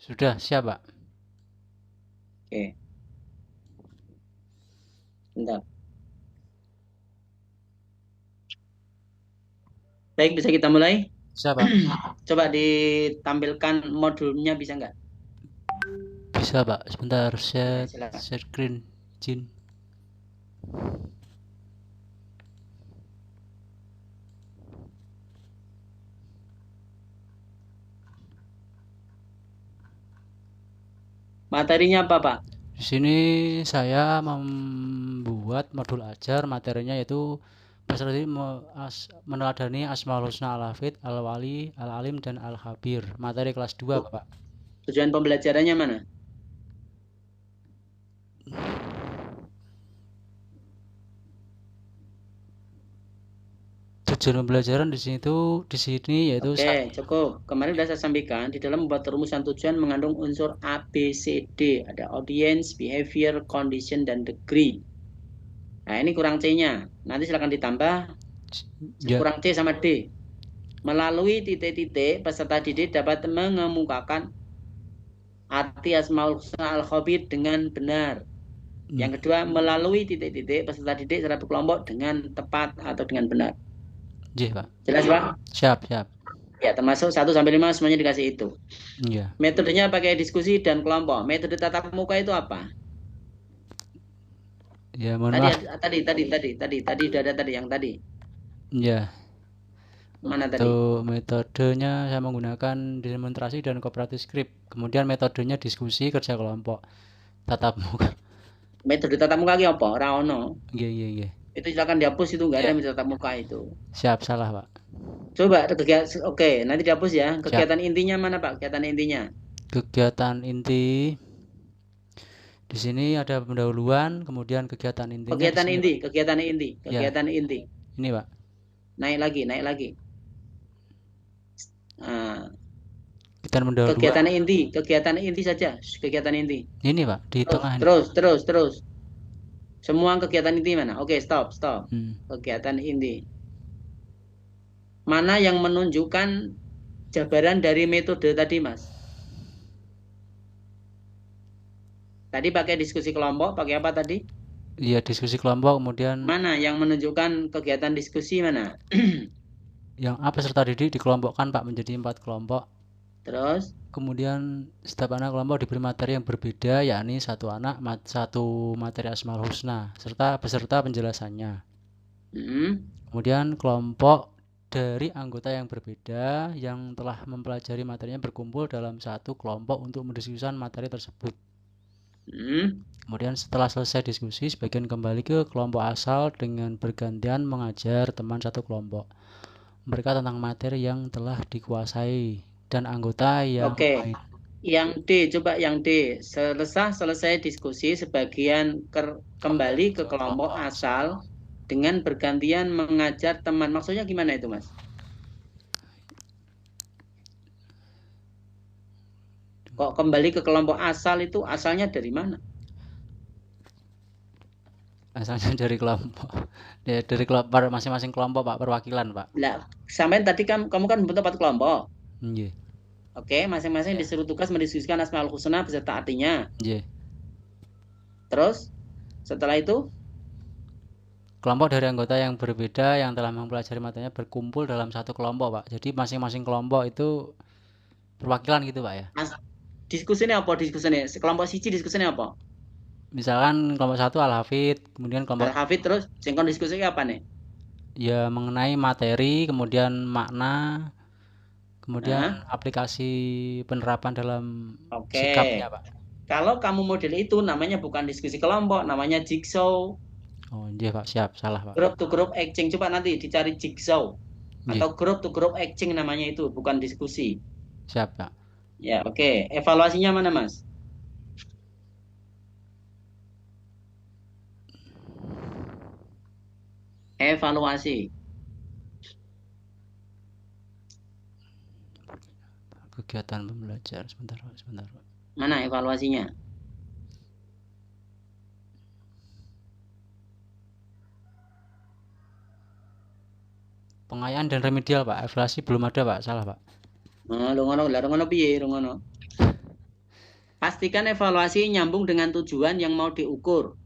Sudah siap, Pak. Oke, bentar. Baik, bisa kita mulai. Bisa, Pak. Coba ditampilkan modulnya bisa nggak? Bisa, Pak. Sebentar, Ya, share silakan. share screen. Izin. Materinya apa, Pak? Di sini saya membuat modul ajar, materinya yaitu peserta didik meneladani Asmaul Husna Al-Hafid, Al-Wali, Al-Alim, dan Al-Khabir. Materi kelas 2, Tu- Bapak. Tujuan pembelajarannya mana? Tujuan pembelajaran di sini yaitu Oke, cukup. Kemarin sudah saya sampaikan, di dalam membuat rumusan tujuan mengandung unsur A, B, C, D. Ada audience, behavior, condition, dan degree. Nah, ini kurang C-nya. Nanti silakan ditambah ya, kurang C sama D. Melalui titik-titik, peserta didik dapat mengemukakan arti Asmaul Husna Al-Khabir dengan benar. hmm, Yang kedua, melalui titik-titik, peserta didik secara berkelompok dengan tepat atau dengan benar. J, Pak. Jelas, Pak? Siap, siap. Ya, termasuk 1 sampai 5 semuanya dikasih itu. Ya, Metodenya pakai diskusi dan kelompok. Metode tatap muka itu apa? ya, mohon Tadi, maaf. tadi sudah ada tadi yang tadi. Ya, Mana tadi? untuk metodenya saya menggunakan demonstrasi dan kooperatif script. Kemudian metodenya diskusi kerja kelompok. Tatap muka. Metode tatap muka ini apa? Raono. Iya, iya, iya. Itu silakan dihapus, itu nggak ada Ya, metode tatap muka itu. siap, salah, Pak. Coba kegiatan, oke, nanti dihapus ya. Siap. Kegiatan intinya mana, Pak? Kegiatan intinya. Kegiatan inti di sini ada pendahuluan, kemudian kegiatan intinya di Kegiatan sini, inti, Pak. kegiatan inti, Ya, kegiatan inti. ini, Pak. Naik lagi, naik lagi. Nah, Kegiatan pendahuluan. kegiatan inti saja, kegiatan inti. Ini, Pak, di Terus, tengah ini. terus. Semua kegiatan inti mana? Oke, stop. Hmm. Kegiatan inti. Mana yang menunjukkan jabaran dari metode tadi, Mas? Tadi pakai diskusi kelompok, pakai apa tadi? Iya, diskusi kelompok, kemudian Mana yang menunjukkan kegiatan diskusi mana? yang peserta didik dikelompokkan, Pak, menjadi 4 kelompok. Terus, Kemudian setiap anak kelompok diberi materi yang berbeda, yakni satu anak satu materi Asmaul Husna serta beserta penjelasannya. hmm, Kemudian kelompok dari anggota yang berbeda yang telah mempelajari materinya berkumpul dalam satu kelompok untuk mendiskusikan materi tersebut. hmm. Kemudian setelah selesai diskusi, sebagian kembali ke kelompok asal dengan bergantian mengajar teman satu kelompok mereka tentang materi yang telah dikuasai dan anggota yang Oke, lain. yang D, coba yang D. Selesai diskusi, sebagian kembali ke kelompok asal dengan bergantian mengajar teman. Maksudnya gimana itu, Mas? Kok kembali ke kelompok asal itu asalnya dari mana? Asalnya dari kelompok, ya, dari kelompok masing-masing kelompok, Pak, perwakilan, Pak. Lah, sampai tadi kamu kan membentuk 4 kelompok. Iya, Oke, masing-masing disuruh tugas mendiskusikan Asmaul Husna beserta artinya. iya. Terus, setelah itu, Kelompok dari anggota yang berbeda yang telah mempelajari materinya berkumpul dalam satu kelompok, Pak. Jadi masing-masing kelompok itu perwakilan gitu, Pak, ya. Mas, diskusinya apa? Diskusinya kelompok siji diskusinya apa? Misalkan kelompok satu Al-Hafid, kemudian kelompok Al-Hafid, terus singkong diskusinya apa nih? ya mengenai materi, kemudian makna, kemudian Nah, aplikasi penerapan dalam oke. sikapnya, Pak. Kalau kamu model itu namanya bukan diskusi kelompok, namanya jigsaw. Oh, iya, Pak, siap. Salah, Pak. Group to group acting. Coba nanti dicari jigsaw. Iya, Atau group to group acting namanya itu, bukan diskusi. siap, Pak. Ya, oke. Evaluasinya mana, Mas? Evaluasi. Kegiatan pembelajar. Sebentar, Pak. Sebentar, Pak. Mana evaluasinya? Pengayaan dan remedial, Pak. Evaluasi belum ada, Pak. Salah, Pak. Lu ngono, lah ngono piye, lu ngono. pastikan evaluasi nyambung dengan tujuan yang mau diukur.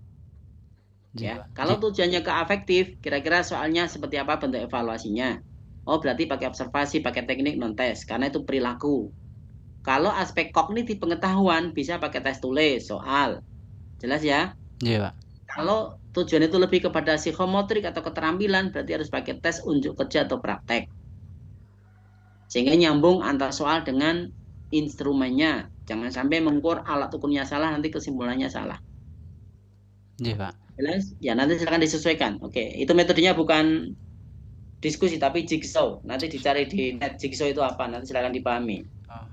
Ya, kalau tujuannya ke afektif, kira-kira soalnya seperti apa bentuk evaluasinya? Oh, berarti pakai observasi, pakai teknik non-tes, karena itu perilaku. Kalau aspek kognitif pengetahuan, bisa pakai tes tulis, soal. Jelas ya? Iya, Pak. Kalau tujuan itu lebih kepada psikomotorik atau keterampilan, berarti harus pakai tes unjuk kerja atau praktek. Sehingga nyambung antara soal dengan instrumennya. Jangan sampai mengukur alat ukurnya salah, nanti kesimpulannya salah. Iya, Pak. Jelas? Ya, nanti silakan disesuaikan. Oke, itu metodenya bukan diskusi, tapi jigsaw. Nanti dicari di net, jigsaw itu apa, nanti silakan dipahami.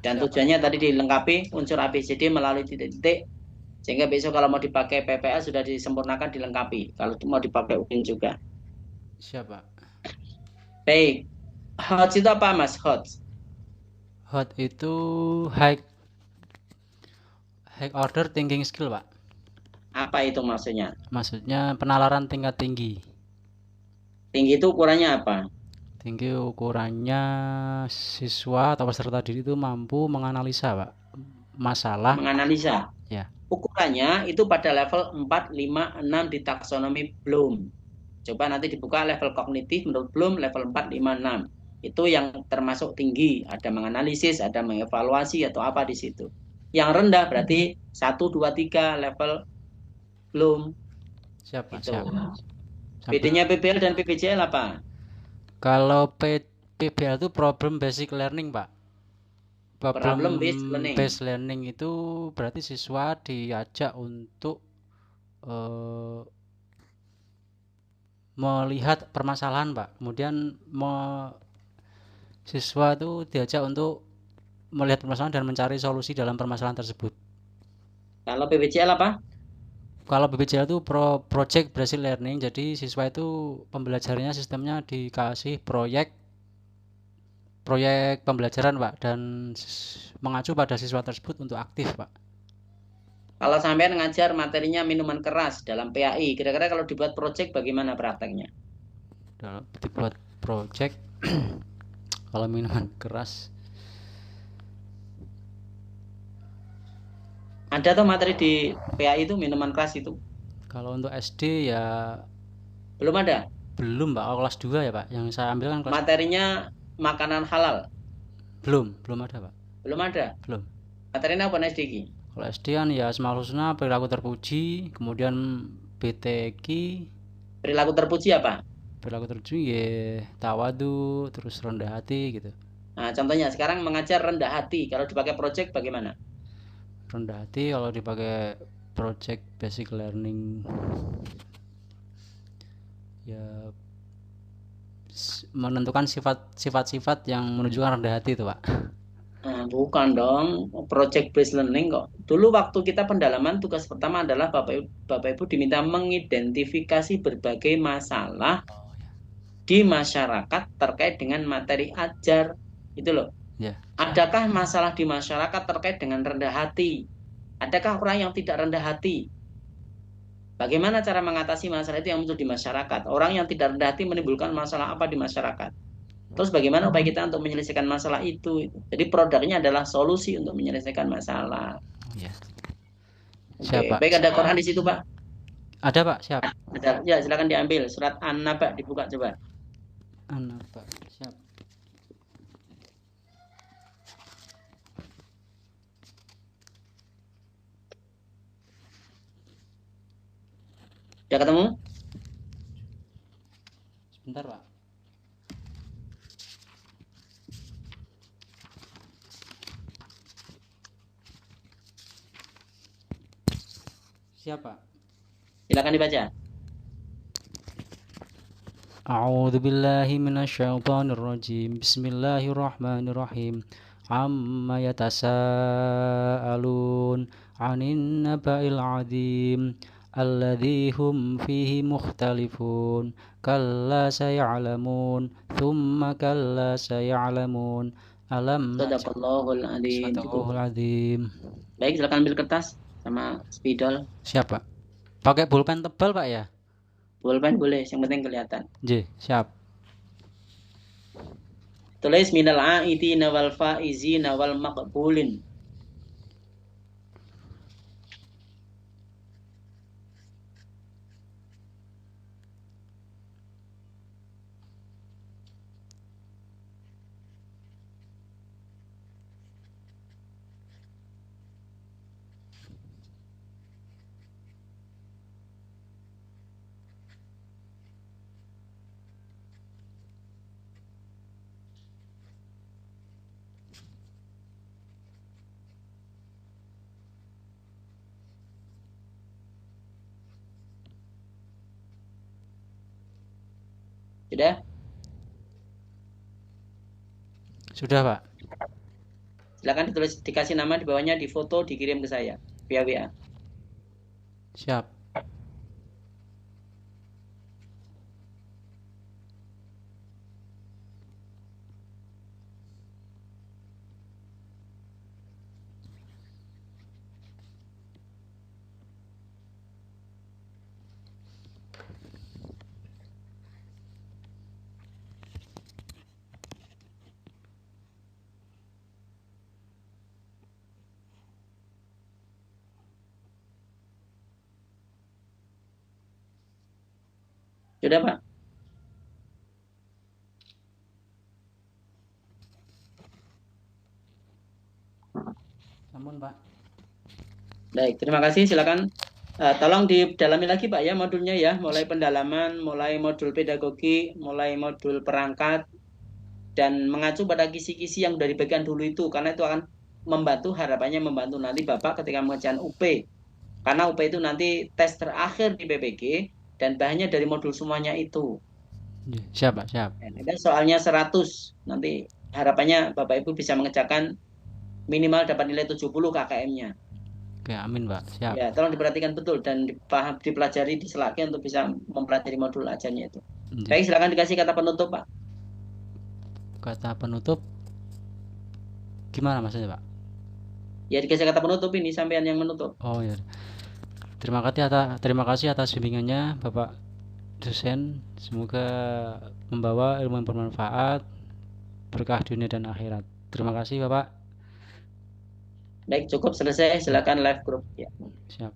Dan tujuannya tadi dilengkapi unsur ABCD melalui titik-titik, sehingga besok kalau mau dipakai PPL sudah disempurnakan, dilengkapi. Kalau mau dipakai UIN juga. Siapa? Baik. HOTS itu apa, Mas? HOTS. HOT itu high order thinking skill, Pak. Apa itu maksudnya? Maksudnya penalaran tingkat tinggi. Tinggi itu ukurannya apa? Tinggi ukurannya siswa atau peserta didik itu mampu menganalisa, Pak, masalah. Menganalisa. Ya. Ukurannya itu pada level 4, 5, 6 di taksonomi Bloom. Coba nanti dibuka level kognitif menurut Bloom level 4, 5, 6. Itu yang termasuk tinggi. Ada menganalisis, ada mengevaluasi atau apa di situ. Yang rendah berarti 1, 2, 3 level Bloom. Siapa? Itu. Siapa? Bedanya PBL dan PBJL apa? Kalau PBL itu problem basic learning, Pak. Problem based learning itu berarti siswa diajak untuk melihat permasalahan, Pak. Kemudian siswa itu diajak untuk melihat permasalahan dan mencari solusi dalam permasalahan tersebut. Kalau PBJL apa? Kalau PBJL itu project based learning, jadi siswa itu pembelajarannya sistemnya dikasih proyek pembelajaran, Pak, dan mengacu pada siswa tersebut untuk aktif, Pak. Kalau sampean ngajar materinya minuman keras dalam PAI, kira-kira kalau dibuat project bagaimana prakteknya? Dalam dibuat project kalau minuman keras ada tuh materi di PAI itu minuman keras itu? Kalau untuk SD ya belum ada. Belum, Pak. Kelas 2 ya, Pak. Yang saya ambil kan kelas. Materinya makanan halal. Belum ada, Pak. Belum ada. Belum. Materinya apa SD ki? Kalau SD kan ya Asmaul Husna, perilaku terpuji, kemudian BTQ. Perilaku terpuji apa? Perilaku terpuji ya tawadu, terus rendah hati gitu. Nah, contohnya sekarang mengajar rendah hati, kalau dipakai project bagaimana? Rendah hati kalau dipakai project basic learning ya menentukan sifat-sifat yang menunjukkan rendah hati itu, Pak. Bukan dong, project based learning kok. Dulu waktu kita pendalaman, tugas pertama adalah Bapak Ibu diminta mengidentifikasi berbagai masalah di masyarakat terkait dengan materi ajar. Itu loh. Ya. Adakah masalah di masyarakat terkait dengan rendah hati? Adakah orang yang tidak rendah hati? Bagaimana cara mengatasi masalah itu yang muncul di masyarakat? Orang yang tidak rendah hati menimbulkan masalah apa di masyarakat? Terus bagaimana upaya kita untuk menyelesaikan masalah itu? Jadi produknya adalah solusi untuk menyelesaikan masalah. Ya. Oke, baik, ada Quran di situ, Pak? Ada, Pak. Siap. Ada. Ya, silakan diambil. Surat An-Naba dibuka coba. An-Naba. Siap. Sudah ketemu? Sebentar, Pak. Siapa? Silakan dibaca. A'udzu billahi minasyaitonir rajim. Bismillahirrahmanirrahim. Amma yatasaalun 'anin naba'il 'adzim alladzi hum fihi mukhtalifun. Kalla saya'lamun, thumma kalla saya'lamun. Alam Shadaqallahul adzim. Baik, silakan ambil kertas sama spidol. Siapa? Pakai pulpen tebal, Pak ya? Pulpen boleh, yang penting kelihatan. J, siap. Tulis minal a'idina wal faizina wal maqbulin. Sudah? Sudah, Pak. Silakan dikasih nama di bawahnya, difoto, dikirim ke saya via WA. Siap. Sudah, Pak? Namun, Pak. Baik, terima kasih. Silakan tolong didalami lagi Pak ya modulnya ya, mulai pendalaman, mulai modul pedagogi, mulai modul perangkat, dan mengacu pada kisi-kisi yang dari bagian dulu itu, karena itu akan membantu, harapannya membantu nanti Bapak ketika mengerjakan UP. Karena UP itu nanti tes terakhir di PPG dan bahannya dari modul semuanya itu. Siap, Pak, siap. Dan soalnya 100, nanti harapannya Bapak Ibu bisa mengerjakan minimal dapat nilai 70 KKM-nya. Oke, amin, Pak. Siap. Ya, tolong diperhatikan betul dan dipelajari di Selaki untuk bisa mempelajari modul ajarnya itu. Baik, silakan dikasih kata penutup, Pak. Kata penutup gimana maksudnya, Pak? Ya, dikasih kata penutup, ini sampean yang menutup. Oh ya. Terima kasih atas bimbingannya, Bapak dosen. Semoga membawa ilmu yang bermanfaat, berkah dunia dan akhirat. Terima kasih, Bapak. Baik, cukup selesai. Silakan live group ya. Siap.